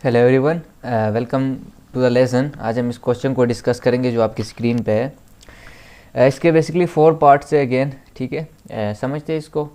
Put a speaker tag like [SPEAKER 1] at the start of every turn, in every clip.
[SPEAKER 1] Hello everyone, welcome to the lesson. आज हम इस क्वेश्चन को डिस्कस करेंगे जो आपकी स्क्रीन पे है। इसके बेसिकली 4 पार्ट्स है अगेन, ठीक है। समझते हैं इसको।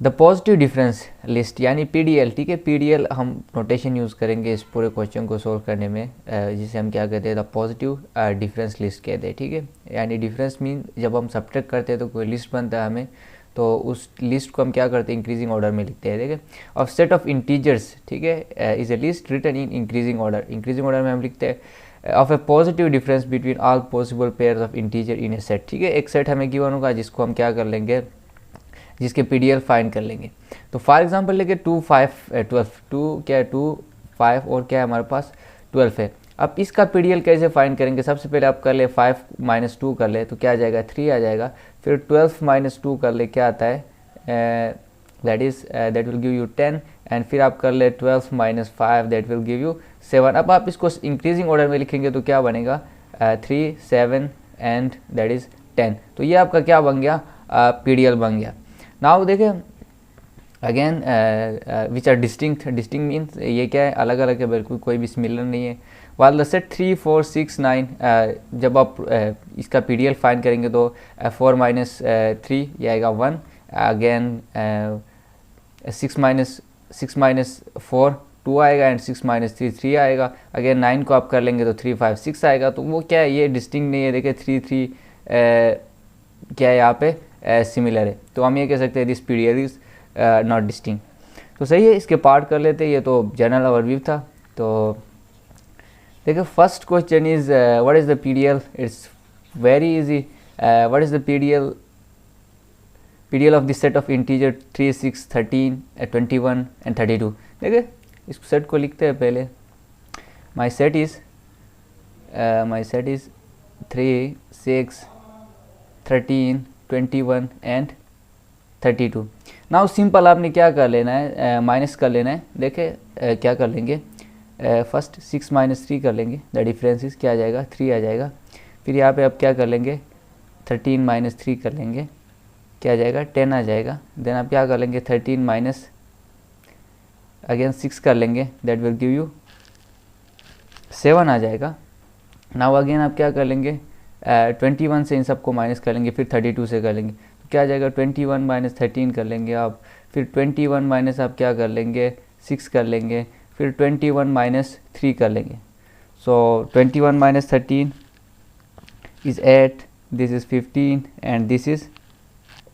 [SPEAKER 1] द पॉजिटिव डिफरेंस लिस्ट यानी पीडीएल, ठीक है। पीडीएल हम नोटेशन यूज़ करेंगे इस पूरे क्वेश्चन को सोल्व करने में, जिसे हम क्या कहते हैं, द पॉजिटिव डिफरेंस लिस्ट कहते हैं, ठीक है। यानी डिफरेंस मीन जब हम सब्ट्रैक्ट करते हैं तो कोई लिस्ट बनता है हमें, तो उस लिस्ट को हम क्या करते हैं, इंक्रीजिंग ऑर्डर में लिखते हैं, ठीक है। ऑफ सेट ऑफ इंटीजर्स, ठीक है, is a list written in increasing order. Increasing order में हम लिखते हैं of a positive difference between all possible pairs of integer in a set, ठीक है। एक सेट हमें गिवन होगा जिसको हम क्या कर लेंगे, जिसके पीडीएल फाइंड कर लेंगे। तो फॉर एग्जांपल लेके 2 5 12, 2 क्या है, 2 5 और क्या है हमारे पास 12 है। अब इसका पीडीएल कैसे फाइंड करेंगे, सबसे पहले आप कर ले 5 - 2 कर ले तो क्या आ जाएगा, 3 आ जाएगा। फिर 12 - 2 कर ले, क्या आता है, that will give you 10। And फिर आप कर ले 12 - 5, दैट विल गिव यू 7। अब आप इसको इंक्रीजिंग ऑर्डर में लिखेंगे तो क्या बनेगा, 3 7 एंड दैट इज़ 10। तो ये आपका क्या बन गया, पीडीएल बन गया। नाउ देखें again which are distinct. Distinct means ये क्या है, अलग अलग है, बिल्कुल कोई भी सिमिलर नहीं है। वाल द सेट 3 4 6 9, जब आप इसका पीडीएल फाइंड करेंगे तो 4 - 3 ये आएगा 1। अगेन 6 - 4 2 आएगा एंड 6 - 3 3 आएगा। अगेन 9 को आप कर लेंगे तो 3 5 6 आएगा। तो वो क्या है, ये डिस्टिंक्ट नहीं है। देखिए 3 3 क्या है यहाँ पे, सिमिलर है। तो हम ये कह सकते हैं this PDL is not distinct. तो सही है, इसके पार्ट कर लेते हैं। ये तो जनरल ओवरव्यू था। तो देखो first question is what is the PDL. It's very easy. What is the PDL of this set of integer 3 6 13 21 and 32। देखिए इस सेट को लिखते हैं पहले। My set is 3 6 13 21 and 32। Now simple आपने क्या कर लेना है, माइनस कर लेना है। देखे क्या कर लेंगे, फर्स्ट 6 - 3 कर लेंगे, द डिफरेंस इज क्या आ जाएगा, 3 आ जाएगा। फिर यहाँ पे आप क्या कर लेंगे, 13 - 3 कर लेंगे, क्या आ जाएगा, 10 आ जाएगा। देन आप क्या कर लेंगे, 13 माइनस अगेन 6 कर लेंगे, दैट विल गिव यू 7 आ जाएगा। नाउ अगेन आप क्या कर लेंगे, 21 से इन सबको माइनस कर लेंगे, फिर 32 से कर लेंगे तो क्या आ जाएगा, 21 - 13 कर लेंगे आप। फिर 21 माइनस आप क्या कर लेंगे, 6 कर लेंगे, फिर 21 - 3 कर लेंगे। सो 21 - 13 is 8, this is 15 and this is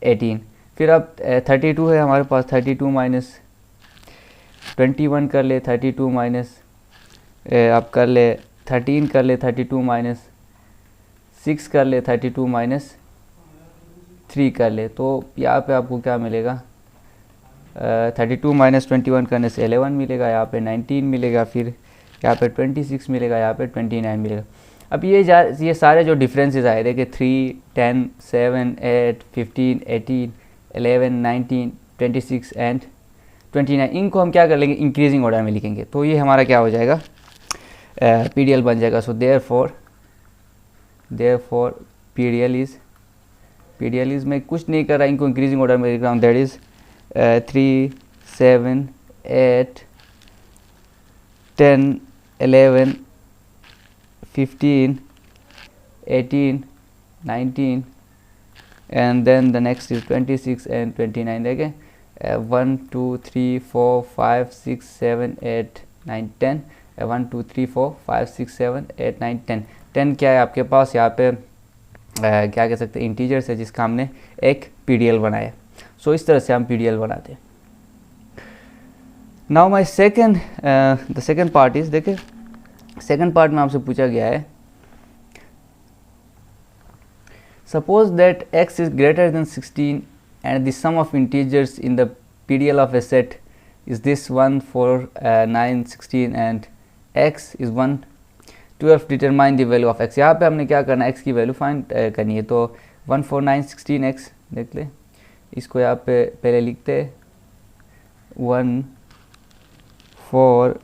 [SPEAKER 1] 18। फिर अब 32 है हमारे पास, 32 माइनस 21 कर ले, 32 माइनस आप कर ले 13 कर ले, 32 माइनस 6 कर ले, 32 माइनस 3 कर ले। तो यहाँ पे आपको क्या मिलेगा, 32 - 21 करने से 11 मिलेगा, यहाँ पे 19 मिलेगा, फिर यहाँ पे 26 मिलेगा, यहाँ पे 29 मिलेगा। अब ये सारे जो डिफरेंसेस आए, देखिए 3 10 7 8 15 18 11 19 26 एंड 29, इनको हम क्या कर लेंगे, इंक्रीजिंग ऑर्डर में लिखेंगे। तो ये हमारा क्या हो जाएगा, पीडीएल बन जाएगा। सो देयरफॉर पीडीएल इज मैं कुछ नहीं कर रहा, इनको इंक्रीजिंग ऑर्डर में लिख रहा हूँ। That is 3 7 8 10 11 15 18 19 and then the next is 26 and 29। देखें 1 2 3 4 5 6 7 8 9 10, 1 2 3 4 5 6 7 8 9 10। 10 क्या है आपके पास यहाँ पे, क्या कह सकते हैं, इंटीजर्स है जिसका हमने एक पीडीएल बनाया। सो इस तरह से हम पीडीएल बनाते हैं। Now my the second part is, देखिए सेकंड पार्ट में आपसे पूछा गया है, suppose that x is greater than 16 and the sum of integers in the PDL of a set is this 1 4 9 16 and x is 1 12। Determine the value of x। यहाँ पे हमने क्या करना है, x की वैल्यू फाइंड करनी है। तो 1 4 9 16 x देख ले, इसको यहाँ पे पहले लिखते 1 4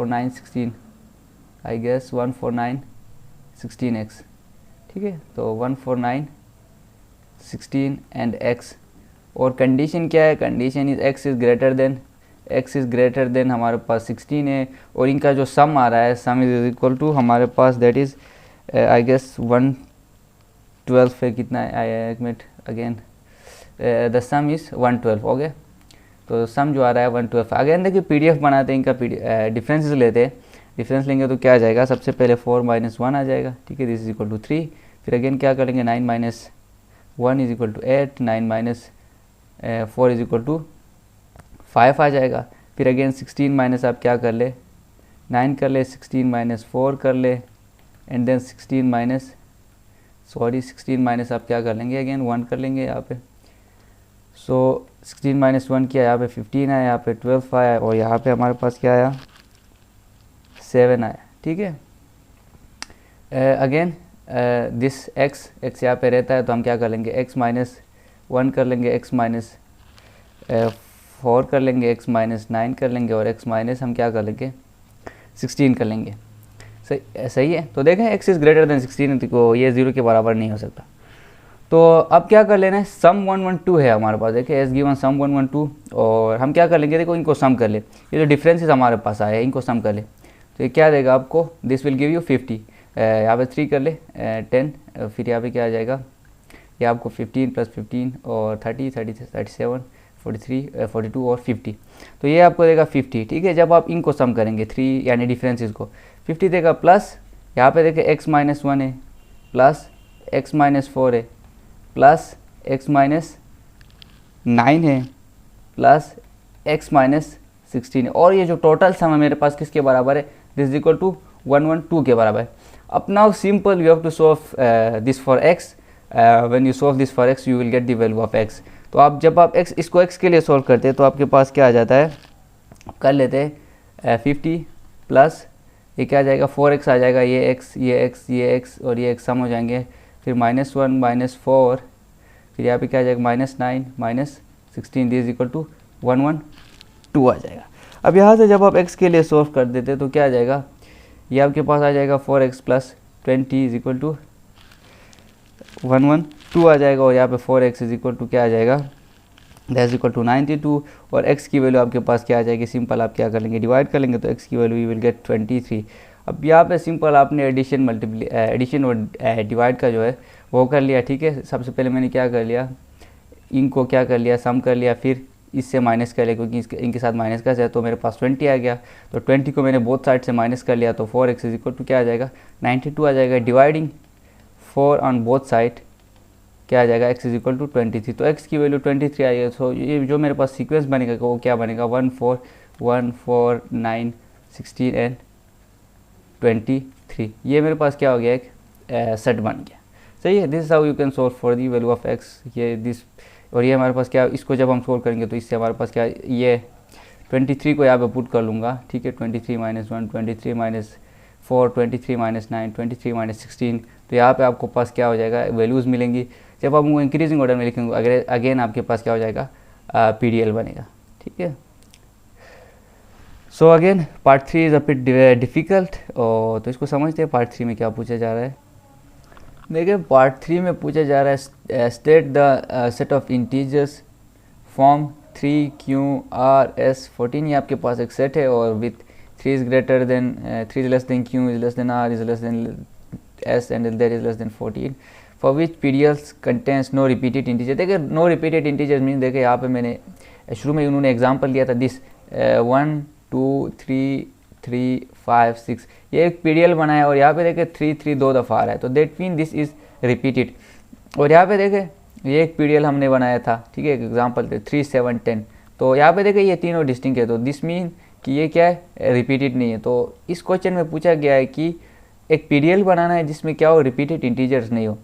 [SPEAKER 1] 9 16, आई गेस 1 4 9 16 x, ठीक है। तो 1 4 9 16 एंड x, और कंडीशन क्या है, condition is x is greater then x is greater then हमारे पास 16 है, और इनका जो सम आ रहा है, सम इज इक्वल टू हमारे पास दैट इज़ आई गेस 112 है, कितना है, एक minute again, the some is 112, okay. तो सम जो आ रहा है 112। अगेन देखिए PDF बनाते हैं, इनका डिफरेंसेस लेते हैं, डिफरेंस लेंगे तो क्या आ जाएगा, सबसे पहले 4 - 1 आ जाएगा, ठीक है, दिस इज इक्वल टू 3। फिर अगेन क्या करेंगे, 9 - 1 is equal to 8, 9 - 4 is equal to 5 आ जाएगा। फिर अगेन 16 माइनस आप क्या कर ले, 9 कर ले, 16 - 4 कर ले, एंड देन 16 माइनस आप क्या कर लेंगे, अगेन 1 कर लेंगे यहाँ पे। सो 16 - 1 किया, यहाँ पे 15 आया, यहाँ पे 12 आया, और यहाँ पे हमारे पास क्या आया, 7 आया, ठीक है। अगेन दिस x यहाँ पे रहता है, तो हम क्या कर लेंगे, x - 1 कर लेंगे, x - 4 कर लेंगे, x - 9 कर लेंगे, और x माइनस हम क्या कर लेंगे, 16 कर लेंगे। सही है। तो देखें x इज़ ग्रेटर देन 16, तो ये 0 के बराबर नहीं हो सकता। तो अब क्या कर लेना है, सम 112 है हमारे पास, देखिए एस गिवन सम 112, और हम क्या कर लेंगे, देखो इनको सम कर ले, ये जो डिफरेंसेस हमारे पास आए हैं इनको सम कर ले, तो ये क्या देगा आपको, दिस विल गिव यू 50, यहाँ पे 3 कर ले 10, फिर यहाँ पे क्या आ जाएगा, ये आपको 15 + 15 और 30, 37, 43, 42 और 50, तो ये आपको देगा 50, ठीक है। जब आप इनको सम करेंगे 3 यानी डिफरेंसेस को, 50 देगा, प्लस यहाँ पे देखिए x - 1 है, प्लस x - 4 है, प्लस x - 9 है, प्लस x - 16 है, और ये जो टोटल सम है मेरे पास किसके बराबर है, दिस इज इक्वल टू 112 के बराबर है। अब now simple you have to solve this for x, when you solve this for x you will get the value of x। तो आप जब आप इसको x के लिए सॉल्व करते हैं तो आपके पास क्या आ जाता है, कर लेते हैं 50 प्लस ये क्या आ जाएगा, 4x आ जाएगा, ये x, ये x, ये x और ये x सम हो जाएंगे, फिर -1 - 4, फिर यहाँ पे क्या आ जाएगा, -9 - 16, दिस इक्वल टू 112 आ जाएगा। अब यहाँ से जब आप x के लिए सॉल्व कर देते तो क्या आ जाएगा, ये आपके पास आ जाएगा 4x + 20 इज इक्वल टू 112 आ जाएगा, और यहाँ पे 4x इज इक्वल टू क्या आ जाएगा, दैट इज इक्वल टू 92, और x की वैल्यू आपके पास क्या आ जाएगी, सिंपल आप क्या कर लेंगे, डिवाइड कर लेंगे, तो x की वैल्यू यू विल गेट 23। अब यहाँ पे सिंपल आपने एडिशन और डिवाइड का जो है वो कर लिया, ठीक है। सबसे पहले मैंने क्या कर लिया, इनको क्या कर लिया, सम कर लिया, फिर इससे माइनस कर लिया, क्योंकि इनके साथ माइनस का है, तो मेरे पास 20 आ गया, तो 20 को मैंने बोथ साइड से माइनस कर लिया, तो 4x इज इक्वल टू क्या आ जाएगा, 92 आ जाएगा। डिवाइडिंग 4 ऑन बोथ साइड क्या आ जाएगा, x इज इक्वल टू 23, तो x की वैल्यू 23 आई है। सो ये जो मेरे पास सीक्वेंस बनेगा वो क्या बनेगा, 1 4 1 4 9 16 एंड 23, ये मेरे पास क्या हो गया, एक सेट बन गया। सही है, this is how you can solve for the value of x। ये दिस, और ये हमारे पास क्या, इसको जब हम सोल्व करेंगे तो इससे हमारे पास क्या, ये 23 को यहाँ पे पुट कर लूँगा, ठीक है, 23 - 1 23 - 4 23 - 9 23 - 16, तो यहाँ पे आपको पास क्या हो जाएगा, वैल्यूज़ मिलेंगी। जब आप उनको इंक्रीजिंग ऑर्डर में लिखेंगे अगर अगेन आपके पास क्या हो जाएगा, PDL बनेगा, ठीक है। So again part 3 is a bit difficult, और तो इसको समझते हैं पार्ट 3 में क्या पूछा जा रहा है। देखिए पार्ट 3 में पूछा जा रहा है, state the set of integers form 3QR S14, ये आपके पास एक सेट है, और with 3 is greater than 3 is less than Q is less than R is less than S and there is less than 14, for which PDLs contains no repeated integer. देखिए no repeated integer mean, देखिए यहाँ पे मैंने शुरू में उन्होंने example दिया था, दिस 1 2 3 3 5 6, ये एक PDL बनाया, और यहाँ पे देखिए 3 3 दो दफ़ा आ रहा है, तो that mean this is repeated. और यहाँ पे देखें ये एक PDL हमने बनाया था, ठीक है, एक एग्जांपल थे 3 7 10, तो यहाँ पे देखें ये तीनों डिस्टिंक्ट है, तो दिस मीन कि ये क्या है, रिपीटेड नहीं है। तो इस क्वेश्चन में पूछा गया है कि एक PDL बनाना है जिसमें क्या हो, रिपीटेड इंटीजर्स नहीं हो।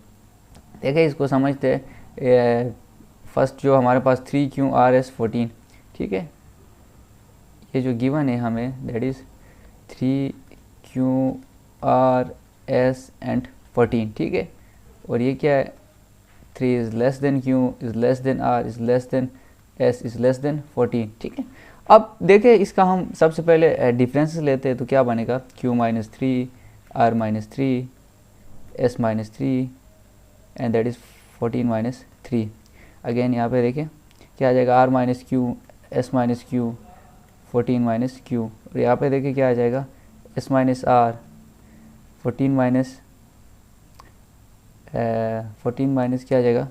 [SPEAKER 1] देखिए इसको समझते हैं, फर्स्ट जो हमारे पास 3QR S14, ठीक है, ये जो गिवन है हमें दैट इज़ 3QR S14, ठीक है, और ये क्या है, 3 is less than Q is less than R is less than S is less than 14, ठीक है। अब देखिए इसका हम सबसे पहले डिफरेंसेस लेते हैं, तो क्या बनेगा, Q - 3 R - 3 S - 3 and that is 14 - 3। Again यहाँ पे देखिए क्या आ जाएगा, R - Q S - Q 14 minus Q, और यहाँ पे देखिए क्या आ जाएगा एस माइनस आर, 14 माइनस क्या आ जाएगा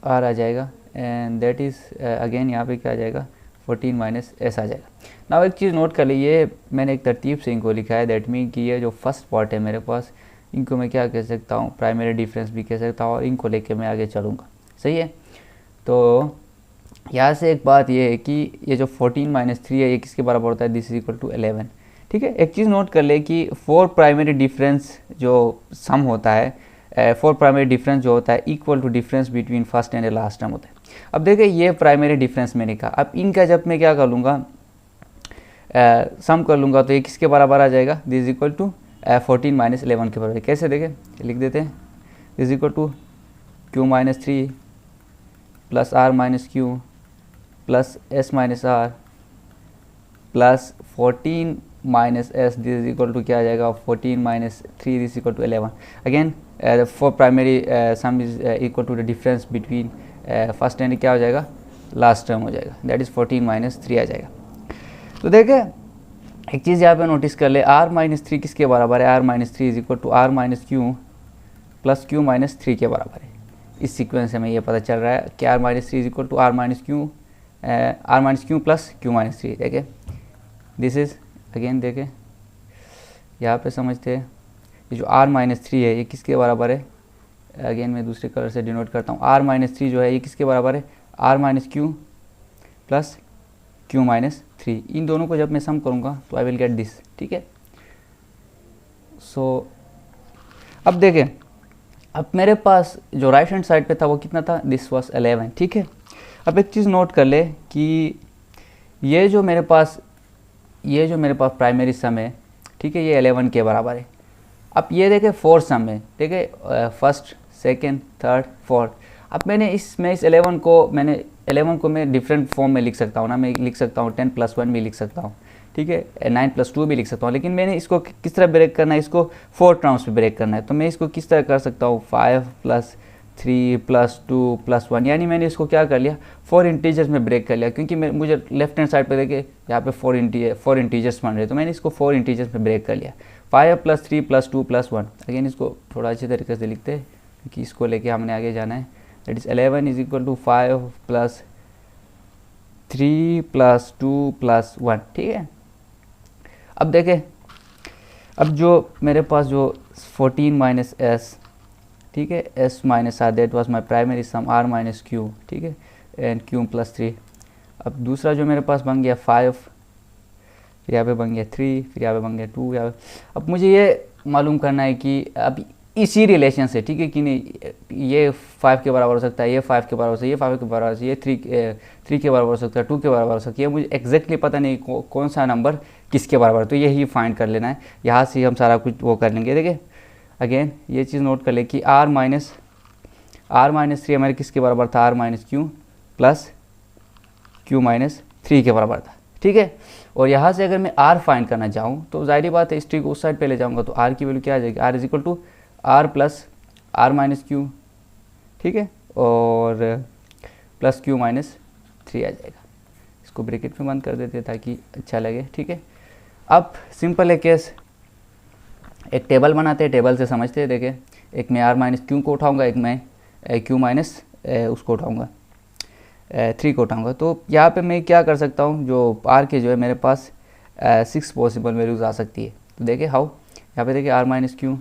[SPEAKER 1] आर आ जाएगा, एंड दैट इज़ अगेन यहाँ पे क्या आ जाएगा 14 माइनस एस आ जाएगा। नाउ एक चीज़ नोट कर लीजिए, मैंने एक तरतीब से इनको लिखा है, दैट मीन कि ये जो फर्स्ट पार्ट है मेरे पास, इनको मैं क्या कह सकता हूँ, प्राइमरी डिफरेंस भी कह सकता हूँ, और इनको लेके मैं आगे चलूँगा। सही है, तो यहाँ से एक बात ये है कि ये जो 14 माइनस 3 है ये किसके बराबर होता है, दिस इज इक्वल टू 11। ठीक है, एक चीज़ नोट कर ले कि 4 प्राइमरी डिफरेंस जो सम होता है, 4 प्राइमरी डिफरेंस जो होता है equal to difference between first and last term होता है। अब देखिए ये प्राइमरी डिफरेंस मैंने कहा, अब इनका जब मैं क्या कर लूँगा, सम कर लूँगा, तो ये किसके बराबर आ जाएगा, this is equal to 14 minus 11 के बराबर। कैसे देखें, लिख देते हैं, this is equal to Q minus 3 plus R minus Q plus S minus R plus 14 minus S, this is equal to क्या आ जाएगा 14 minus 3, this equal to 11। Again for primary sum is equal to the difference between first and क्या हो जाएगा last term हो जाएगा, that is 14 minus 3 आ जाएगा। तो देखें एक चीज़ यहाँ पे नोटिस कर ले, आर माइनस 3 किसके बराबर है, R minus 3 is equal to R minus Q plus Q minus 3 के बराबर है। इस सीक्वेंस से हमें ये पता चल रहा है कि R minus 3 is equal to R minus Q plus Q minus 3। देखें दिस इज अगेन, देखें यहाँ पे समझते हैं, ये जो आर माइनस 3 है ये किसके बराबर है, अगेन मैं दूसरे कलर से डिनोट करता हूँ, आर माइनस 3 जो है ये किसके बराबर है, R minus Q plus Q minus 3। इन दोनों को जब मैं सम करूँगा तो आई विल गेट दिस। ठीक है, सो अब देखें, अब मेरे पास जो राइट हैंड साइड पे था वो कितना था, दिस वाज 11। ठीक है, अब एक चीज़ नोट कर ले कि ये जो मेरे पास प्राइमरी सम है, ठीक है, ये 11 के बराबर है। अब ये देखें फोर्थ सम है, ठीक है, फर्स्ट सेकेंड थर्ड फोर्थ। अब इस 11 को मैं डिफरेंट फॉर्म में लिख सकता हूँ ना, मैं लिख सकता हूँ 10 + 1 भी लिख सकता हूँ, ठीक है, 9 + 2 भी लिख सकता हूँ, लेकिन मैंने इसको किस तरह ब्रेक करना है, इसको 4 टर्म्स पे ब्रेक करना है। तो मैं इसको किस तरह कर सकता हूँ, 5 + 3 + 2 + 1, यानी मैंने इसको क्या कर लिया 4 इंटीजर्स में ब्रेक कर लिया, क्योंकि मुझे लेफ्ट हैंड साइड पे देखिए यहाँ पे 4 इंटीजर्स बन रहे, तो मैंने इसको 4 इंटीजर्स में ब्रेक कर लिया, 5 + 3 + 2 + 1। अगेन इसको थोड़ा अच्छे तरीके से लिखते हैं क्योंकि इसको लेके हमने आगे जाना है, that is 11 is equal to 5 + 3 + 2 + 1। ठीक है, अब देखें, अब जो मेरे पास जो 14 माइनस एस, ठीक है, S minus R, that was my primary sum, R minus Q, ठीक है, एंड क्यू + 3। अब दूसरा जो मेरे पास बन गया 5, फिर यहाँ पे बन गया 3, फिर यहाँ पे बन गया 2, यहाँ पे। अब मुझे ये मालूम करना है कि अब इसी रिलेशन से, ठीक है कि नहीं, ये 5 के बराबर हो सकता है, ये 5 के बराबर हो सकता है, ये 5 के बराबर हो सकता है, ये 3 के बराबर हो सकता है, 2 के बराबर हो सकता है, ये मुझे एग्जैक्टली पता नहीं कौन सा नंबर किसके बराबर है, तो यही फाइंड कर लेना है, यहाँ से हम सारा कुछ वो कर लेंगे। देखिए अगेन ये चीज़ नोट कर ले कि आर माइनस 3 हमारे किसके बराबर था, R minus Q plus Q minus 3 के बराबर था। ठीक है, और यहाँ से अगर मैं आर फाइंड करना चाहूँ तो जाहिर बात है इस ट्री को उस साइड पे ले जाऊँगा, तो आर की वैल्यू क्या आ जाएगी, R is equal to R plus R minus Q, ठीक है, और प्लस क्यू माइनस 3 आ जाएगा। इसको ब्रैकेट में बंद कर देते हैं ताकि अच्छा लगे। ठीक है, अब सिंपल है केस, एक टेबल बनाते हैं, टेबल से समझते हैं। देखें, एक मैं आर माइनस क्यू को उठाऊँगा, एक मैं क्यू माइनस उसको उठाऊँगा, 3 को उठाऊँगा। तो यहाँ पे मैं क्या कर सकता हूँ, जो आर के जो है मेरे पास 6 पॉसिबल वैल्यूज़ आ सकती है। तो देखें हाउ, यहाँ पे देखिए आर माइनस क्यू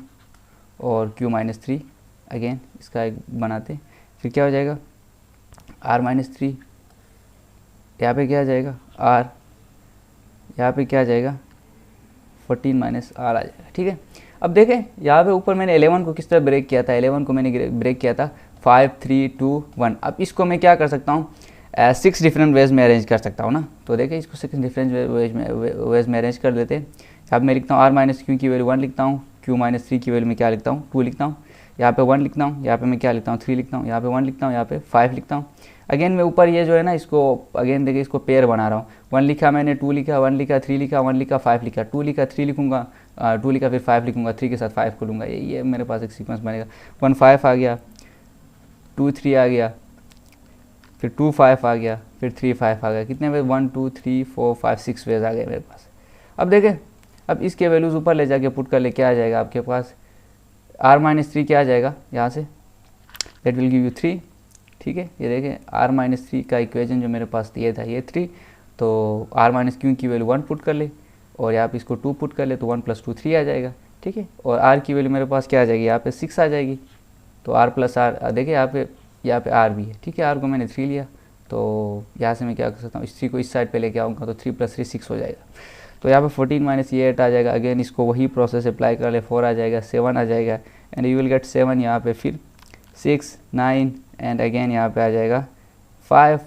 [SPEAKER 1] और क्यू माइनस 3, अगेन इसका एक बनाते, फिर क्या हो जाएगा आर माइनस 3, यहाँ पे क्या आ जाएगा आर, यहाँ पे क्या आ जाएगा 14 माइनस आर आ जाएगा। ठीक है, अब देखें यहाँ पे ऊपर मैंने 11 को किस तरह ब्रेक किया था, 11 को मैंने ब्रेक किया था 5 3 2 1। अब इसको मैं क्या कर सकता हूँ, 6 डिफरेंट वेज में अरेंज कर सकता हूँ ना। तो देखें इसको 6 डिफरेंट वेज में अरेंज कर देते हैं। यहाँ मैं लिखता हूँ आर माइनस क्यू की वैल्यू 1 लिखता हूँ, क्यू माइनस 3 की वैल्यू में क्या लिखता हूँ 2 लिखता हूँ, यहाँ पे 1 लिखता हूँ, यहाँ पे मैं क्या लिखता हूँ 3 लिखता हूँ, यहाँ पे 1 लिखता हूँ, यहाँ पे 5 लिखता हूँ। अगेन मैं ऊपर ये जो है ना इसको अगेन देखिए इसको पेयर बना रहा हूँ, 1 लिखा मैंने, 2 लिखा, 1 लिखा, 3 लिखा, 1 लिखा, 5 लिखा, 2 लिखा, 3 लिखूंगा, 2 लिखा, फिर 5 लिखूंगा, 3 के साथ 5 को लूँगा, ये मेरे पास एक सीक्वेंस बनेगा। 1 5 आ गया, 2 3 आ गया, फिर 2 5 आ गया, फिर 3 5 आ गया। कितने वेज? 1 2 3 4 5 6 वेज आ गए मेरे पास। अब देखें, अब इसके वैल्यूज़ ऊपर ले जाके पुट कर ले, क्या आ जाएगा आपके पास? r-3 क्या आ जाएगा यहाँ से? That will give you 3। ठीक है, ये देखें r-3 का इक्वेशन जो मेरे पास ये था, ये 3, तो r-q की वैल्यू 1 पुट कर ले और यहाँ पे इसको 2 पुट कर ले तो 1 + 2 3 आ जाएगा। ठीक है, और r की वैल्यू मेरे पास क्या आ जाएगी? यहाँ पे 6 आ जाएगी। तो r + r, देखिए यहाँ पे r भी है। ठीक है, r को मैंने 3 लिया, तो यहाँ से मैं क्या कर सकता हूँ, इसी को इस साइड पे लेके आऊँगा तो 3 + 3 6 हो जाएगा। तो यहाँ पे 14 माइनस ये 8 आ जाएगा। अगेन इसको वही प्रोसेस अप्लाई कर ले, 4 आ जाएगा, 7 आ जाएगा एंड यू विल गेट 7 यहाँ पे, फिर 6 9 एंड अगेन यहाँ पे आ जाएगा 5।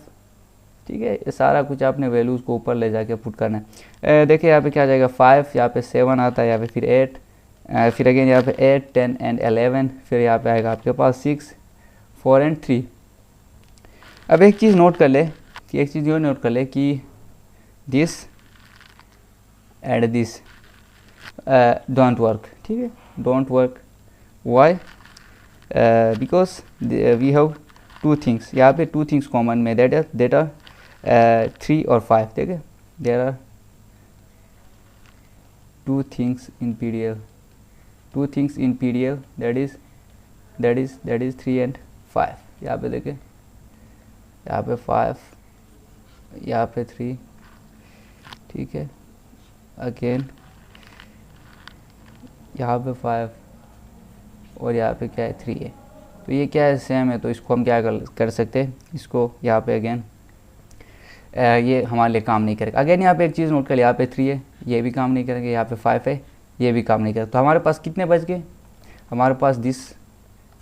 [SPEAKER 1] ठीक है, ये सारा कुछ आपने वैल्यूज़ को ऊपर ले जाके पुट करना है। देखिए यहाँ पे क्या आ जाएगा 5, यहाँ पे 7 आता है, यहाँ पे फिर 8, फिर अगेन यहाँ पे 8 10 एंड 11, फिर यहाँ पे आएगा आपके पास 6 4 एंड 3। अब एक चीज़ नोट कर ले कि एक चीज़ ये नोट कर ले कि this and this don't work. ठीक है, don't work. Why? Because we have 2 things, यहाँ पे 2 थिंग्स कॉमन में, दैट आर 3 और 5। ठीक है, there are 2 things in PDL, 2 things in PDL, that is 3 and 5। यहाँ पे देखें, यहाँ पे 5, यहाँ पे 3। ठीक है, अगेन यहाँ पे 5 और यहाँ पे क्या है 3 है। तो ये क्या है, सेम है, तो इसको हम क्या कर सकते हैं, इसको यहाँ पे अगेन ये हमारे लिए काम नहीं करेगा। अगेन यहाँ पे एक चीज़ नोट कर, यहाँ पे 3 है, ये भी काम नहीं करेंगे, यहाँ पे 5 है, ये भी काम नहीं करेगा। तो हमारे पास कितने बच गए? हमारे पास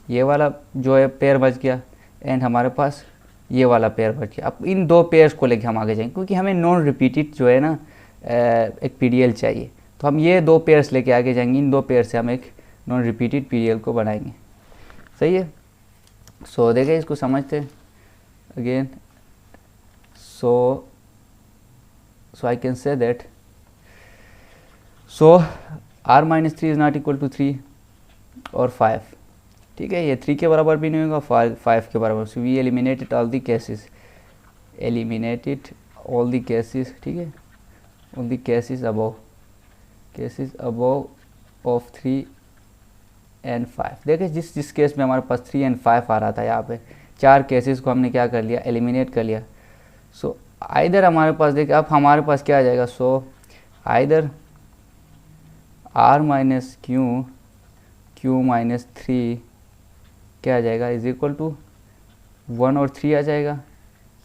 [SPEAKER 1] ये वाला जो है पेयर बच गया एंड हमारे पास ये वाला पेयर बच गया। अब इन 2 पेयर्स को लेके हम आगे जाएंगे, क्योंकि हमें नॉन रिपीटेड जो है ना एक PDL चाहिए, तो हम ये 2 पेयर्स लेके आगे जाएंगे। इन 2 पेयर से हम एक नॉन रिपीटेड PDL को बनाएंगे। सही है, सो देखिए इसको समझते again. So I can say that r-3 is not equal to 3 और 5। ठीक है, ये 3 के बराबर भी नहीं होगा, 5 के बराबर। So we eliminated all the cases, ठीक है, all the cases above of 3 and 5। देखिए जिस केस में हमारे पास 3 and 5 आ रहा था, यहाँ पे 4 केसेस को हमने क्या कर लिया, एलिमिनेट कर लिया। सो आइदर हमारे पास देखिए, अब हमारे पास क्या आ जाएगा, सो आइदर r-q -3 क्या आ जाएगा, इज इक्वल टू 1 और 3 आ जाएगा,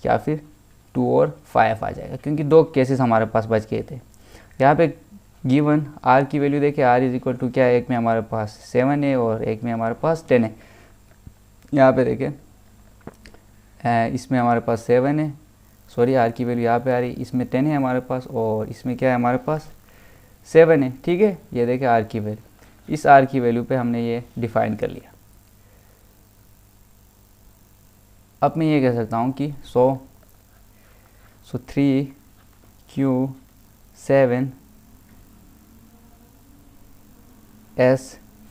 [SPEAKER 1] या फिर 2 और 5 आ जाएगा, क्योंकि 2 केसेस हमारे पास बच गए थे। यहाँ पे गिवन r की वैल्यू देखिए, r इज इक्वल टू क्या है, एक में हमारे पास 7 है और एक में हमारे पास 10 है। यहाँ पे देखें इसमें हमारे पास 7 है, सॉरी r की वैल्यू यहाँ पे आ रही, इसमें 10 है हमारे पास और इसमें क्या है हमारे पास 7 है। ठीक है, ये देखें r की वैल्यू, इस r की वैल्यू पे हमने ये डिफाइन कर लिया। अब मैं ये कह सकता हूँ कि सो 3 Q 7 S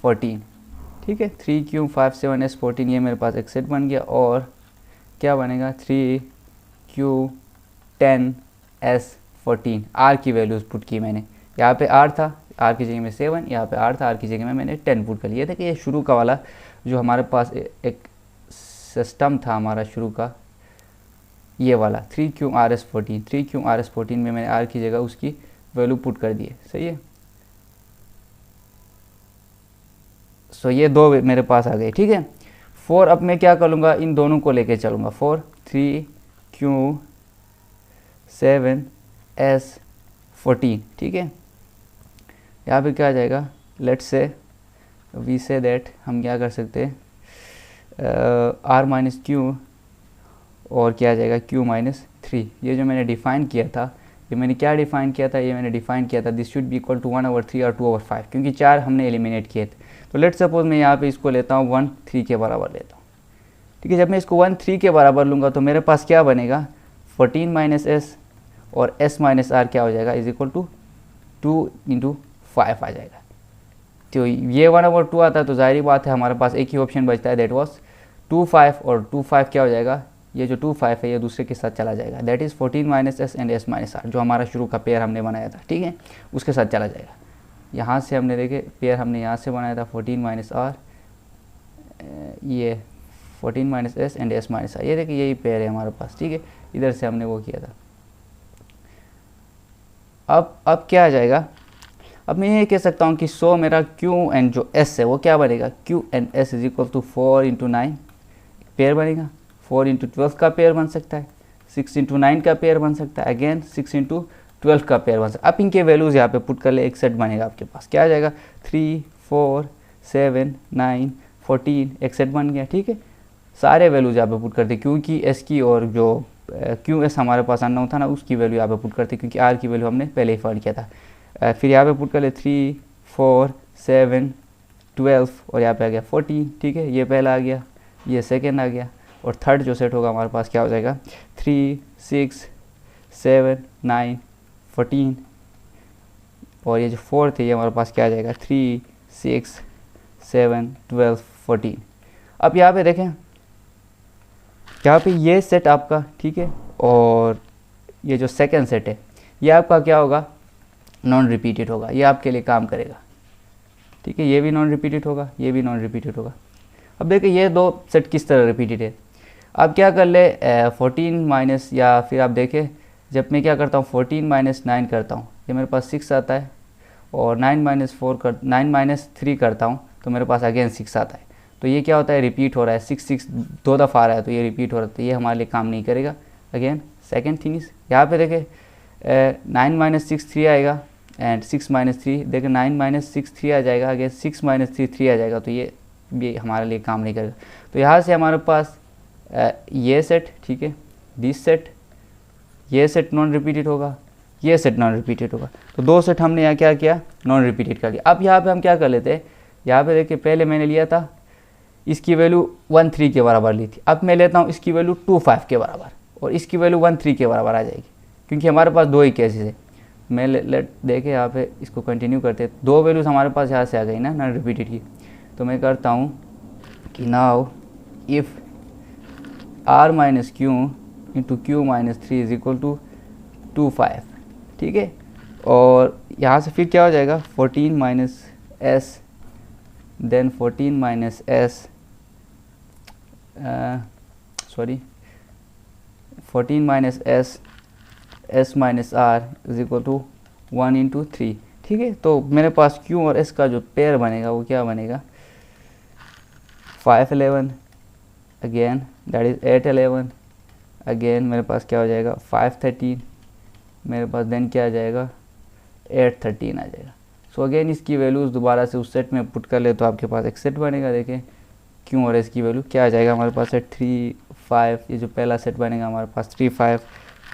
[SPEAKER 1] 14। ठीक है, 3 Q 5 7 S 14, ये मेरे पास एक सेट बन गया। और क्या बनेगा, 3 Q 10 S 14। R की वैल्यूज़ पुट की मैंने, यहाँ पे R था, R की जगह में 7, यहाँ पे R था, R की जगह में मैंने 10 पुट कर लिया। देखिए ये शुरू का वाला जो हमारे पास एक सिस्टम था हमारा शुरू का, ये वाला 3QRS14, 3QRS14 में मैंने R की जगह उसकी वैल्यू पुट कर दी है। सही है, सो ये 2 मेरे पास आ गए। ठीक है, 4 अब मैं क्या कर लूँगा, इन दोनों को लेके चलूँगा। 4 3Q 7 S 14। ठीक है, यहाँ पे क्या आ जाएगा, let's say we say that हम क्या कर सकते हैं, r-q और क्या आ जाएगा Q -3। ये जो मैंने डिफ़ाइन किया था, ये मैंने क्या डिफ़ाइन किया था, ये मैंने डिफ़ाइन किया था this should be equal to 1/3 और 2/5, क्योंकि 4 हमने एलिमिनेट किए थे। तो लेट्स सपोज मैं यहाँ पे इसको लेता हूँ 1 3 के बराबर लेता हूँ। ठीक है, जब मैं इसको 1 3 के बराबर लूँगा तो मेरे पास क्या बनेगा, 14 - S और S - R क्या हो जाएगा, इज इक्वल टू 2 × 5 आ जाएगा। तो ये 1/2 आता है, तो जाहिर बात है हमारे पास एक ही ऑप्शन बचता है, दैट वाज 2 5 और 2 5 क्या हो जाएगा, ये जो 2 5 है ये दूसरे के साथ चला जाएगा, that is 14 minus S and S minus R, जो हमारा शुरू का पेयर हमने बनाया था, ठीक है, उसके साथ चला जाएगा। यहाँ से हमने देखे पेयर हमने यहाँ से बनाया था 14 माइनस आर, ये 14 minus S and S minus R, ये देखिए यही पेयर है हमारे पास, ठीक है, इधर से हमने वो किया था। अब क्या आ जाएगा, अब मैं ये कह सकता हूँ कि सो मेरा क्यू एंड जो एस है वो क्या बनेगा, Q and S is equal to 4 into 9 pair बनेगा, 4 इंटू 12 का पेयर बन सकता है, 6 इंटू 9 का पेयर बन सकता है, अगेन 6 इंटू 12 का पेयर बन सकता है। अब इनके वैल्यूज़ यहाँ पे पुट कर ले, एक सेट बनेगा आपके पास, क्या आ जाएगा 3 4 7 9 14, एक सेट बन गया, ठीक है। सारे वैल्यूज़ यहाँ पे पुट करते क्योंकि एस की और जो क्यू एस हमारे पास अननोन था ना उसकी वैल्यू यहाँ पे पुट करते क्योंकि आर की वैल्यू हमने पहले ही फाइंड किया था। फिर यहाँ पे पुट कर ले 3 4 7 12 और यहाँ पे आ गया 14, ठीक है, ये पहला आ गया, ये सेकेंड आ गया, और थर्ड जो सेट होगा हमारे पास क्या हो जाएगा 3 6 7 9 14, और ये जो फोर्थ है ये हमारे पास क्या आ जाएगा 3 6 7 12 14। अब यहाँ पे देखें, यहाँ पे ये सेट आपका, ठीक है, और ये जो सेकंड सेट है ये आपका क्या होगा नॉन रिपीटेड होगा, ये आपके लिए काम करेगा, ठीक है, ये भी नॉन रिपीटेड होगा, ये भी नॉन रिपीटेड होगा। अब देखिए ये दो सेट किस तरह रिपीटेड है। अब क्या कर ले 14 माइनस, या फिर आप देखें जब मैं क्या करता हूँ 14 माइनस 9 करता हूँ ये मेरे पास 6 आता है, और 9 माइनस 3 करता हूँ तो मेरे पास अगेन 6 आता है, तो ये क्या होता है रिपीट हो रहा है, 6 6 दो दफ़ा आ रहा है तो ये रिपीट हो रहा है, तो ये हमारे लिए काम नहीं करेगा। अगेन सेकेंड थिंग इज यहाँ पे देखें 9 माइनस 6 3 आएगा, एंड 6 माइनस 3 देखें 9 माइनस 6 3 आ जाएगा, अगेन 6 माइनस 3 3 आ जाएगा, तो ये भी हमारे लिए काम नहीं करेगा। तो यहाँ से हमारे पास ये सेट, ठीक है, दिस सेट, ये सेट नॉन रिपीटेड होगा, ये सेट नॉन रिपीटेड होगा, तो दो सेट हमने यहाँ क्या किया नॉन रिपीटेड कर लिया। अब यहाँ पे हम क्या कर लेते हैं, यहाँ पे देखिए पहले मैंने लिया था इसकी वैल्यू 1 3 के बराबर ली थी, अब मैं लेता हूँ इसकी वैल्यू 2 5 के बराबर, और इसकी वैल्यू 1 3 के बराबर आ जाएगी, क्योंकि हमारे पास दो ही केसेस है। मैं लेट देखे यहाँ पे इसको कंटिन्यू करते हैं, दो वैल्यूज़ हमारे पास यहाँ से आ गई ना नॉन रिपीटेड की, तो मैं करता हूँ कि now if r minus Q into Q minus 3 is equal to 2 5, ठीक है, और यहाँ से फिर क्या हो जाएगा 14 minus S, then 14 minus S, sorry 14 minus S, S minus R is equal to 1 into 3, ठीक है। तो मेरे पास क्यू और एस का जो पेयर बनेगा वो क्या बनेगा 5 11, अगेन दैट इज 8 11, अगेन मेरे पास क्या हो जाएगा 5 13, मेरे पास देन क्या आ जाएगा 8 13 आ जाएगा। सो अगेन इसकी वैल्यूज़ दोबारा से उस सेट में पुट कर ले तो आपके पास एक सेट बनेगा, देखें क्यों और इसकी वैल्यू क्या आ जाएगा हमारे पास सेट 3 5, ये जो पहला सेट बनेगा हमारे पास 3 5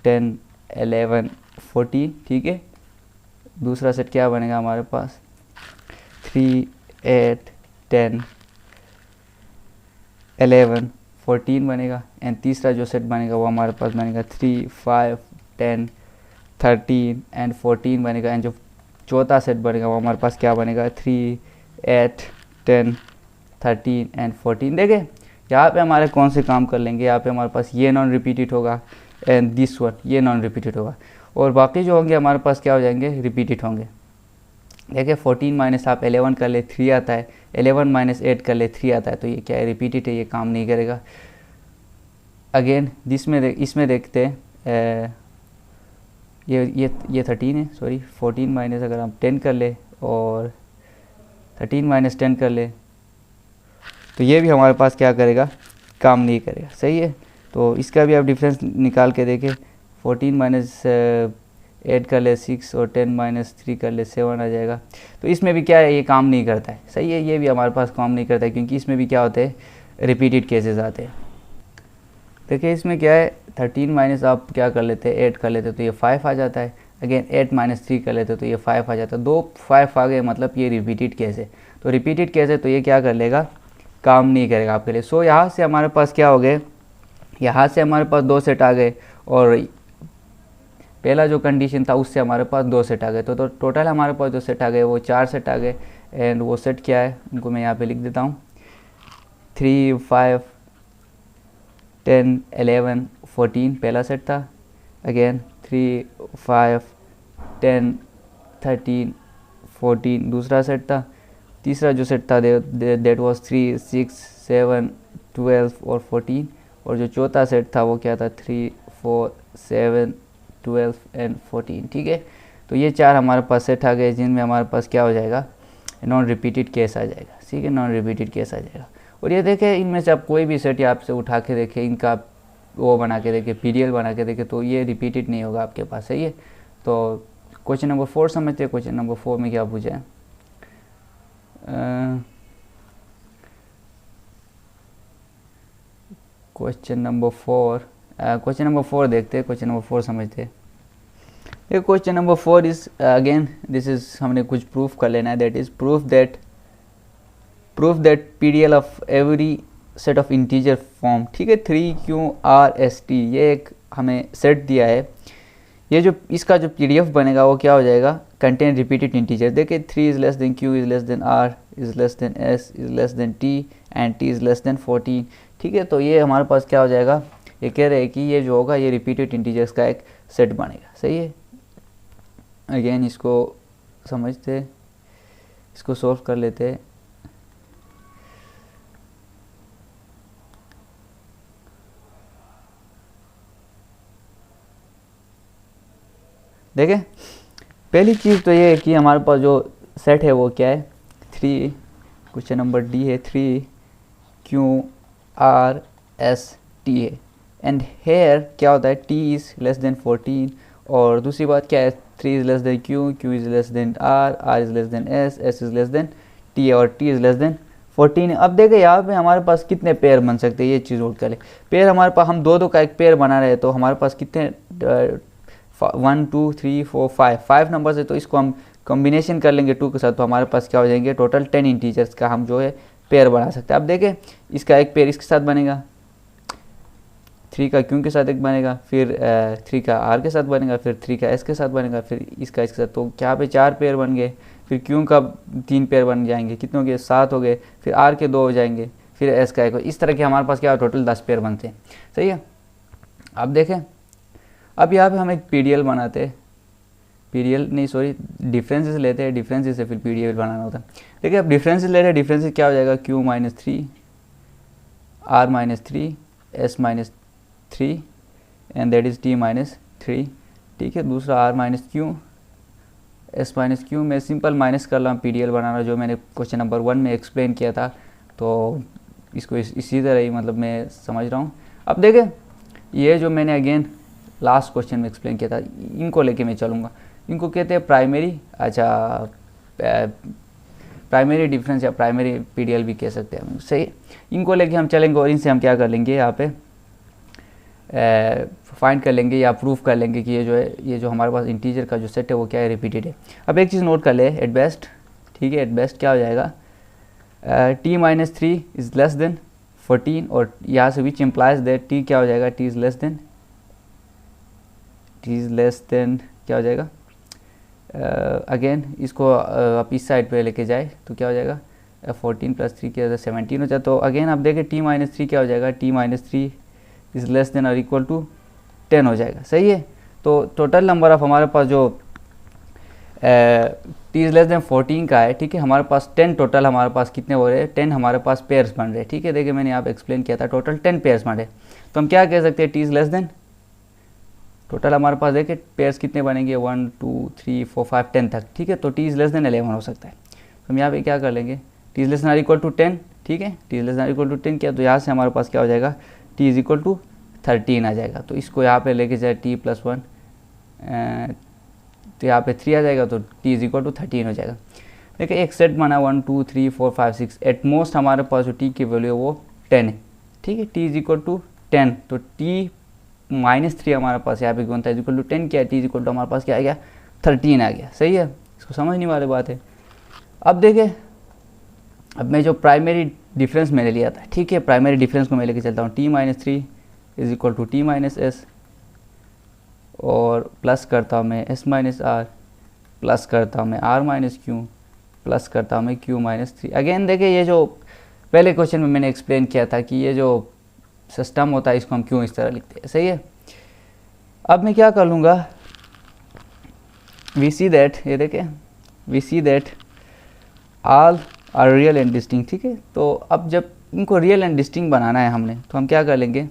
[SPEAKER 1] 10 11 14, ठीक है। दूसरा सेट क्या बनेगा हमारे पास 3 8 10 11 14 बनेगा, एंड तीसरा जो सेट बनेगा वो हमारे पास बनेगा 3 5 10 13 एंड 14 बनेगा, एंड जो चौथा सेट बनेगा वो हमारे पास क्या बनेगा 3 8 10 13 एंड 14। देखें यहाँ पे हमारे कौन से काम कर लेंगे, यहाँ पे हमारे पास ये नॉन रिपीटेड होगा एंड दिस वन ये नॉन रिपीटेड होगा, और बाकी जो होंगे हमारे पास क्या हो जाएंगे रिपीटेड होंगे। देखिए 14 माइनस आप 11 कर ले 3 आता है, 11 माइनस 8 कर ले 3 आता है, तो ये क्या है रिपीटेड है, ये काम नहीं करेगा। अगेन इसमें देखते हैं ये 13 है, सॉरी 14 माइनस अगर हम 10 कर ले और 13 माइनस 10 कर ले तो ये भी हमारे पास क्या करेगा काम नहीं करेगा, सही है। तो इसका भी आप डिफरेंस निकाल के देखें 14 माइनस 8 कर ले 6 और 10 माइनस 3 कर ले 7 आ जाएगा, तो इसमें भी क्या है ये काम नहीं करता है, सही है, ये भी हमारे पास काम नहीं करता है क्योंकि इसमें भी क्या होते हैं रिपीटेड केसेस आते हैं। देखिए इसमें क्या है 13 माइनस आप क्या कर लेते हैं 8 कर लेते तो ये 5 आ जाता है, अगेन 8 माइनस 3 कर लेते तो ये 5 आ जाता है, 2 5 आ गए मतलब ये रिपीटेड केस है, तो रिपीटेड केस है तो ये क्या कर लेगा काम नहीं करेगा आपके लिए। सो यहाँ से हमारे पास क्या हो गए, यहाँ से हमारे पास 2 सेट आ गए और पहला जो कंडीशन था उससे हमारे पास 2 सेट आ गए, तो टोटल हमारे पास जो सेट आ गए वो 4 सेट आ गए, एंड वो सेट क्या है उनको मैं यहाँ पे लिख देता हूँ 3 5 10 11 14 पहला सेट था, अगेन 3 5 10 13 14 दूसरा सेट था, तीसरा जो सेट था दैट वाज 3 6 7 12 और 14, और जो चौथा सेट था वो क्या था 3 4 7 12 एंड 14। ठीक है, तो ये चार हमारे पास सेट आ गए जिनमें हमारे पास क्या हो जाएगा, नॉन रिपीटेड केस आ जाएगा। ठीक है, नॉन रिपीटेड केस आ जाएगा। और ये देखें इनमें से आप कोई भी सेट या आपसे उठा के देखें, इनका वो बना के देखें, पीडीएल बना के देखें, तो ये रिपीटेड नहीं होगा आपके पास। सही है, तो क्वेश्चन नंबर 4 समझते हैं। क्वेश्चन नंबर 4 में क्या पूछा है, क्वेश्चन नंबर 4 देखते हैं, क्वेश्चन नंबर 4 समझते हैं। ये question number 4 is again this is, हमने कुछ प्रूफ कर लेना है, that is proof that PDL of every set of integer form. ठीक है, 3QRST ये एक हमें सेट दिया है, ये जो इसका जो पीडीएफ बनेगा वो क्या हो जाएगा, कंटेन रिपीटेड इंटीजर। देखिए 3 is less than Q is less than R is less than S is less than T and T is less than 14। ठीक है, तो ये हमारे पास क्या हो जाएगा, ये कह रहे हैं कि ये जो होगा ये रिपीटेड इंटीजर्स का एक सेट बनेगा। सही है, अगेन इसको समझते, इसको सॉल्व कर लेते हैं। देखें पहली चीज़ तो ये है कि हमारे पास जो सेट है वो क्या है, 3, क्वेश्चन नंबर डी है 3QRST है, एंड हेयर क्या होता है T इज़ लेस देन 14, और दूसरी बात क्या है 3 is less than Q is less than R is less than S is less then T और T इज़ लेस देन 14। अब देखें यहाँ पे हमारे पास कितने पेयर बन सकते हैं, ये चीज़ नोट कर ले। पेयर हमारे पास, हम दो का एक पेयर बना रहे हैं, तो हमारे पास कितने 1 2 3 4 5 नंबर है, तो इसको हम कॉम्बिनेशन कर लेंगे 2 के साथ, तो हमारे पास क्या हो जाएंगे, टोटल 10 इंटीजर्स का हम जो है पेयर बना सकते हैं। अब देखें इसका एक पेयर इसके साथ बनेगा, 3 का Q के साथ एक बनेगा, फिर 3 का R के साथ बनेगा, फिर 3 का S के साथ बनेगा, फिर इसका इसके साथ, तो क्या पे 4 पेयर बन गए, फिर Q का 3 पेयर बन जाएंगे, कितने हो गए 7 हो गए, फिर R के 2 हो जाएंगे, फिर S का 1। इस तरह के हमारे पास क्या टोटल 10 पेयर बनते हैं। सही है, अब देखें अब यहाँ पे हम एक पीडीएल बनाते हैं, पीडीएल नहीं सॉरी डिफरेंसेस लेते हैं, डिफरेंसेस से फिर पीडीएल बनाना होता है। देखिए अब डिफरेंसेस ले रहे हैं, डिफरेंसेस क्या हो जाएगा Q - 3 R - 3 S - 3 and that is T - 3। ठीक है, दूसरा R - Q S - Q, मैं सिंपल माइनस कर रहा हूँ पीडीएल बनाना, जो मैंने क्वेश्चन नंबर 1 में एक्सप्लेन किया था, तो इसको इसी तरह ही मतलब मैं समझ रहा हूँ। अब देखें ये जो मैंने अगेन लास्ट क्वेश्चन में एक्सप्लेन किया था, इनको लेके मैं चलूँगा। इनको कहते हैं प्राइमरी, अच्छा प्राइमरी डिफरेंस या प्राइमरी पीडीएल भी कह सकते हैं हम। सही, इनको लेके हम चलेंगे और इनसे हम क्या कर लेंगे, यहाँ पे फाइंड कर लेंगे या प्रूफ कर लेंगे कि ये जो है, ये जो हमारे पास इंटीजर का जो सेट है वो क्या है, रिपीटेड है। अब एक चीज़ नोट कर ले, एट बेस्ट, ठीक है, एट बेस्ट क्या हो जाएगा, T - 3 इज़ लेस देन 14, और यहाँ से विच इम्प्लाइज दैट T क्या हो जाएगा, T इज़ लेस देन क्या हो जाएगा, अगेन इसको आप इस साइड पे लेके जाए तो क्या हो जाएगा, 14 + 3 क्या हो जाएगा 17 हो जाए। तो अगेन आप देखें T - 3 क्या हो जाएगा, T - 3 इज़ लेस देन और इक्वल टू 10 हो जाएगा। सही है, तो टोटल नंबर ऑफ हमारे पास जो T इज़ लेस देन 14 का है, ठीक है, हमारे पास 10 टोटल हमारे पास कितने हो रहे हैं, 10 हमारे पास पेयर्स बन रहे हैं। ठीक है, देखिए मैंने यहाँ पे एक्सप्लेन किया था, टोटल 10 पेयर्स बन रहे हैं। तो हम क्या कह सकते हैं, T is less then, total हमारे पास देखिए पेयर्स कितने बनेंगे 1 2 3 4 5 10 तक। ठीक है, तो T इज़ लेस देन 11 हो सकता है। तो हम यहाँ पे क्या कर लेंगे, T is less than equal to 10। ठीक है, T is less than equal to 10 किया, तो यहाँ से हमारे पास क्या हो जाएगा, T इज़ इक्वल टू 13 आ जाएगा। तो इसको यहाँ पे लेके जाए T + 1, तो यहाँ पे 3 आ जाएगा, तो T इज़ इक्वल टू 13 हो जाएगा। देखिए एक सेट बना 1 2 3 4 5 6, एट मोस्ट हमारे पास जो T की वैल्यू है वो 10 है। ठीक है, T इज़ इक्वल टू 10, तो T - 3 हमारे पास यहाँ पे कौन था, इक्वल टू 10 क्या है, T इज़ इक्वल टू हमारे पास क्या आ गया, 13 आ गया। सही है, इसको समझने वाली बात है। अब देखिए, अब मैं जो प्राइमरी डिफरेंस मैंने लिया था, ठीक है, प्राइमरी डिफरेंस को मैं लेके चलता हूँ, T - 3 is equal to T - S, और प्लस करता हूँ मैं S - R, प्लस करता हूँ मैं R - Q, प्लस करता हूँ मैं Q - 3। अगेन देखिए ये जो पहले क्वेश्चन में मैंने एक्सप्लेन किया था कि ये जो सिस्टम होता है इसको हम क्यों इस तरह लिखते हैं, सही है। अब मैं क्या कर लूँगा, वी सी दैट, ये देखें, we see that all are real and distinct, ठीक है। तो अब जब इनको रियल एंड डिस्टिंक्ट बनाना है हमने, तो हम क्या कर लेंगे,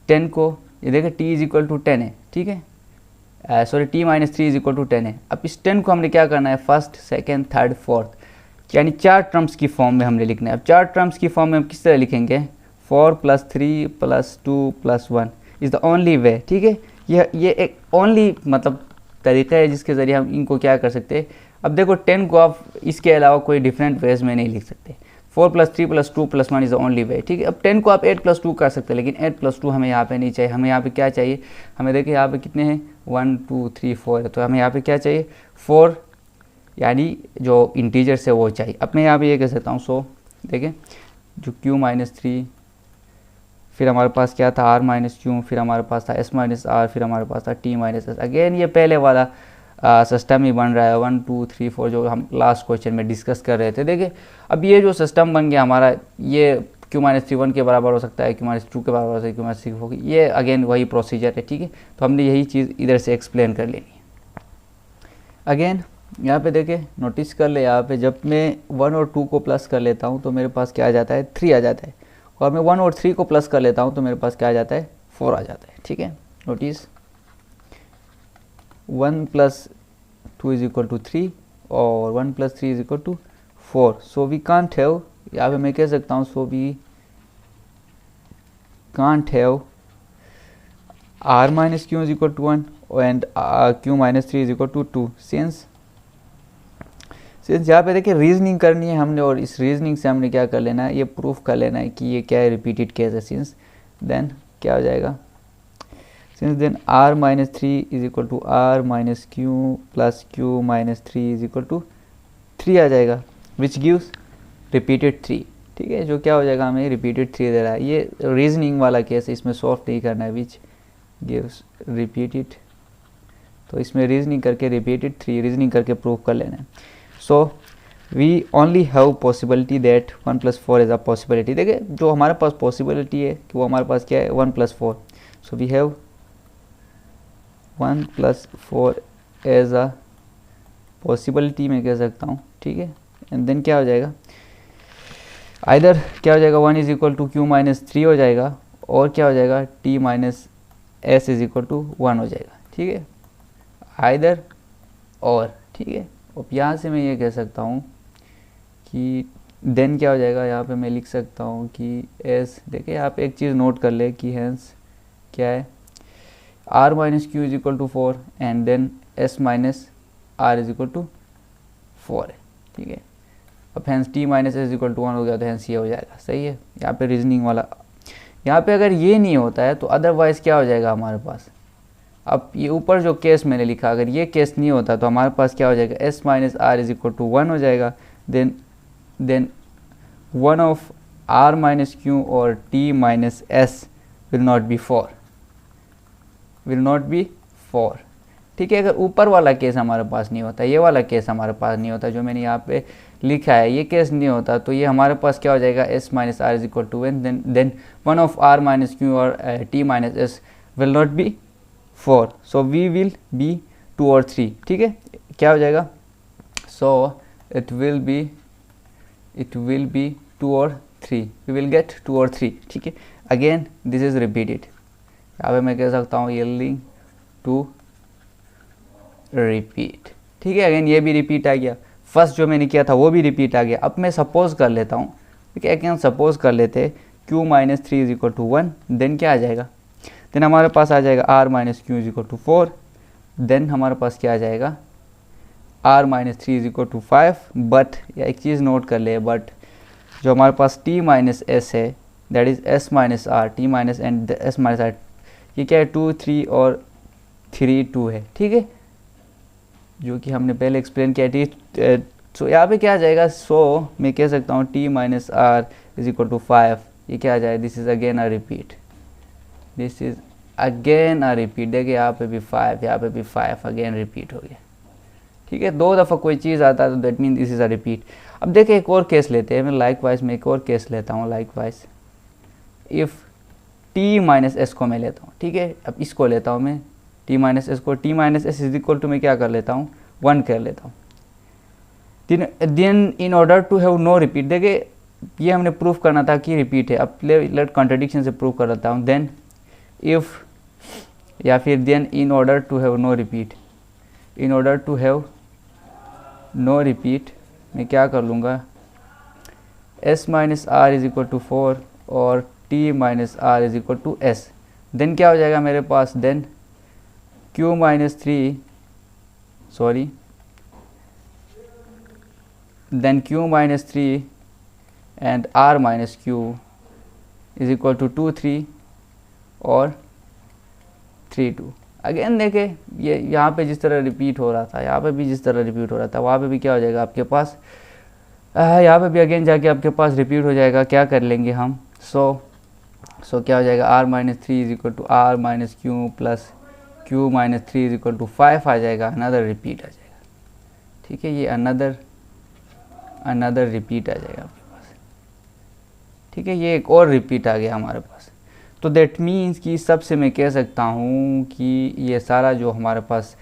[SPEAKER 1] 10 को, ये देखें t इज इक्वल टू 10 है, ठीक है, sorry t minus 3 is equal to 10 है। अब इस 10 को हमने क्या करना है, फर्स्ट सेकेंड थर्ड फोर्थ, यानी 4 टर्म्स की फॉर्म में हमने लिखना है। अब 4 टर्म्स की फॉर्म में हम किस तरह लिखेंगे, 4 + 3 + 2 + 1 इज़ द ओनली वे, ठीक है। ये एक ओनली मतलब तरीका है जिसके ज़रिए हम इनको क्या कर सकते हैं। अब देखो 10 को आप इसके अलावा कोई डिफरेंट वेज में नहीं लिख सकते, 4 + 3 + 2 + 1 इज़ द ओनली वे, ठीक है। अब 10 को आप 8 + 2 कर सकते हैं, लेकिन 8 + 2 हमें यहाँ पे नहीं चाहिए। हमें यहाँ पे क्या चाहिए, हमें देखिए यहाँ पे कितने हैं, 1 2 3 4 है, तो हमें यहाँ पे क्या चाहिए, 4, यानी जो इंटीजर्स है वो चाहिए। अब मैं यहाँ पे ये कह सकता हूँ, सो देखें जो q - 3, फिर हमारे पास क्या था r - q, फिर हमारे पास था s - r, फिर हमारे पास था t - s। अगेन ये पहले वाला सिस्टम ही बन रहा है, 1 2 3 4 जो हम लास्ट क्वेश्चन में डिस्कस कर रहे थे। देखिए अब ये जो सिस्टम बन गया हमारा, ये q - 3 1 के बराबर हो सकता है, q - 2 के बराबर हो सकता है, q - 3 होगी, ये अगेन वही प्रोसीजर है, ठीक है। तो हमने यही चीज़ इधर से एक्सप्लेन कर लेनी है। अगेन यहाँ पे देखें, नोटिस कर ले, यहाँ पे जब मैं 1 और 2 को प्लस कर लेता हूँ तो मेरे पास क्या आ जाता है, 3 आ जाता है, और मैं 1 और 3 को प्लस कर लेता हूँ तो मेरे पास क्या आ जाता है, 4 आ जाता है, ठीक है। नोटिस 1 + 2 = 3 और 1 + 3 = 4। सो वी कांट हैव, यहाँ पे मैं कह सकता हूँ, so we can't have r - q = 1 and q - 3 = 2 since यहाँ पे देखिए रीजनिंग करनी है हमने, और इस रीजनिंग से हमने क्या कर लेना है, ये प्रूफ कर लेना है कि ये क्या है, रिपीटेड केस है। सिंस देन क्या हो जाएगा, since then r - 3 = r - q + q - 3 = 3 आ जाएगा, विच गिव्स रिपीटेड 3, ठीक है, जो क्या हो जाएगा, हमें रिपीटेड 3 दे रहा है। ये रीजनिंग वाला केस है, इसमें सॉल्व नहीं करना है, विच गिव्स रिपीटेड, तो इसमें रीजनिंग करके रिपीटेड 3 रीजनिंग करके प्रूव कर लेना है। So we only have possibility that 1 + 4 is a possibility. देखिए जो हमारे पास पॉसिबिलिटी है कि वो हमारे पास क्या है, 1 + 4। So we have 1 + 4 as a possibility मैं कह सकता हूँ, ठीक है। एंड देन क्या हो जाएगा, आइदर क्या हो जाएगा, 1 = q - 3 हो जाएगा, और क्या हो जाएगा, t - s = 1 हो जाएगा, ठीक है, आइदर और, ठीक है। अब यहाँ से मैं ये कह सकता हूँ कि देन क्या हो जाएगा, यहाँ पे मैं लिख सकता हूँ कि s, देखिए आप एक चीज़ नोट कर ले कि हैंस क्या है, r - q = 4 and then s - r = 4 है, ठीक है। अब हैंस t - s = 1 हो गया, तो हैंस ये हो जाएगा, सही है। यहाँ पे रीजनिंग वाला, यहाँ पे अगर ये नहीं होता है तो अदरवाइज़ क्या हो जाएगा हमारे पास, अब ये ऊपर जो केस मैंने लिखा, अगर ये केस नहीं होता तो हमारे पास क्या हो जाएगा, s - r = 1 हो जाएगा, देन 1 ऑफ r - q और t - s will not be 4, ठीक है। अगर ऊपर वाला केस हमारे पास नहीं होता, ये वाला केस हमारे पास नहीं होता, जो मैंने यहाँ पे लिखा है, ये केस नहीं होता, तो ये हमारे पास क्या हो जाएगा, s - r = 1, then 1 of r - q और t - s will not be 4, so we will be 2 और 3, ठीक है। क्या हो जाएगा, सो इट विल बी 2 और 3, वी विल गेट 2 और 3, ठीक है। अगेन दिस इज रिपीटेड, यहाँ पे मैं कह सकता हूँ यील्डिंग टू रिपीट, ठीक है। अगेन ये भी रिपीट आ गया, फर्स्ट जो मैंने किया था वो भी रिपीट आ गया। अब मैं सपोज कर लेता हूँ, ठीक है, अगेन सपोज कर लेते, q - 3 = 1, देन क्या आ जाएगा, देन हमारे पास आ जाएगा r - q = 4, देन हमारे पास क्या आ जाएगा, r - 3 = 5, बट या एक चीज़ नोट कर ले, बट जो हमारे पास t - s है, that is s - r, t - and s - r, ये क्या है, 2 3 और 3 2 है, ठीक है, जो कि हमने पहले एक्सप्लेन किया थी। सो यहाँ पे क्या आ जाएगा, सो मैं कह सकता हूँ t - r = 5, ये क्या आ जाए, this is again a repeat, this is again a repeat. देखिए यहाँ पे भी 5, यहाँ पे भी 5, अगेन रिपीट हो गया, ठीक है। 2 दफ़ा कोई चीज़ आता है तो that mean this is a repeat. अब देखिए एक और केस लेते हैं, मैं लाइक वाइज में एक और केस लेता हूँ, like wise if T minus S को मैं लेता हूँ, ठीक है, अब इसको लेता हूँ मैं टी माइनस एस को, T minus S is equal to मैं क्या कर लेता हूँ 1 कर लेता हूँ। Then in order to have no repeat, देखिए ये हमने प्रूफ करना था कि रिपीट है, अब लेट कॉन्ट्रडिक्शन से प्रूफ कर लेता हूँ। देन इफ़ या फिर then in order to have no repeat, in order to have no repeat मैं क्या कर लूँगा s minus R is equal to 4 और t minus R is equal to S. Then क्या हो जाएगा मेरे पास, then q minus 3 sorry then q minus 3 and r minus q is equal to 2 3 और 3 2। अगेन देखे ये यहाँ पे जिस तरह रिपीट हो रहा था, यहाँ पे भी जिस तरह रिपीट हो रहा था, वहाँ पे भी क्या हो जाएगा आपके पास, यहाँ पे भी अगेन जाके आपके पास रिपीट हो जाएगा। क्या कर लेंगे हम, सो क्या हो जाएगा r minus 3 is equal to r minus Q plus q minus 3 is equal to 5 आ जाएगा, अनदर रिपीट आ जाएगा, ठीक है, ये अनदर रिपीट आ जाएगा आपके पास, ठीक है, ये एक और रिपीट आ गया हमारे पास। तो दैट मीन्स कि सबसे मैं कह सकता हूँ कि ये सारा जो हमारे पास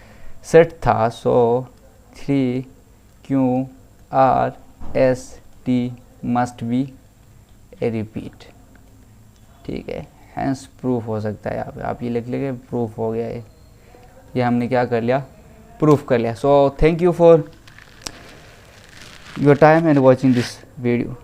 [SPEAKER 1] सेट था, सो 3 Q R S T must be A repeat, ठीक है, हैंस प्रूफ हो सकता है। यहाँ पे आप ये लिख लेंगे प्रूफ हो गया, ये हमने क्या कर लिया, प्रूफ कर लिया। So thank you for your time and watching this video.